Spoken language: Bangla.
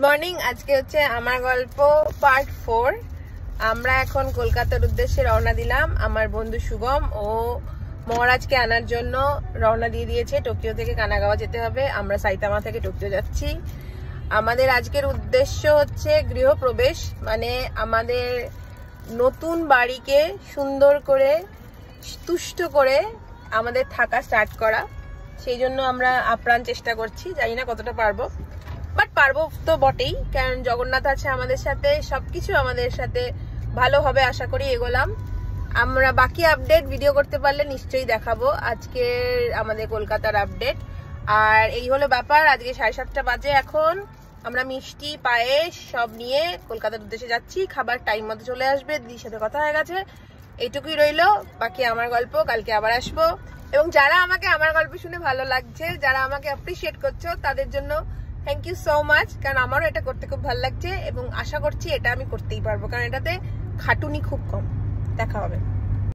মর্নিং। আজকে হচ্ছে আমার গল্প পার্ট 4। আমরা এখন কলকাতার উদ্দেশ্যে রওনা দিলাম। আমার বন্ধু শুভম ও মহারাজকে আনার জন্য রওনা দিয়ে দিয়েছে। টোকিও থেকে কানাগাওয়া যেতে হবে, আমরা সাইতামা থেকে টোকিও যাচ্ছি। আমাদের আজকের উদ্দেশ্য হচ্ছে গৃহপ্রবেশ, মানে আমাদের নতুন বাড়িকে সুন্দর করে তুষ্ট করে আমাদের থাকা স্টার্ট করা। সেই জন্য আমরা আপ্রাণ চেষ্টা করছি, জানি না কতটা পারবো, বাট পারবো তো বটেই, কারণ জগন্নাথ আছে আমাদের সাথে, সবকিছু আমাদের সাথে ভালো হবে আশা করি। এগোলাম আমরা, বাকি আপডেট ভিডিও করতে পারলে নিশ্চয়ই দেখাবো। আজকে আমাদের কলকাতার আপডেট। আর এই হলো ব্যাপার, আজকে 7:30 বাজে। এখন আমরা মিষ্টি পায়েস সব নিয়ে কলকাতার উদ্দেশ্যে যাচ্ছি। খাবার টাইম মতো চলে আসবে, দিদির সাথে কথা হয়ে গেছে। এইটুকুই রইলো, বাকি আমার গল্প কালকে আবার আসবো। এবং যারা আমাকে আমার গল্প শুনে ভালো লাগছে, যারা আমাকে অ্যাপ্রিসিয়েট করছো, তাদের জন্য থ্যাংক ইউ সো মাচ, কারণ আমারও এটা করতে খুব ভালো লাগছে এবং আশা করছি এটা আমি করতেই পারবো, কারণ এটাতে খাটুনি খুব কম। দেখা হবে।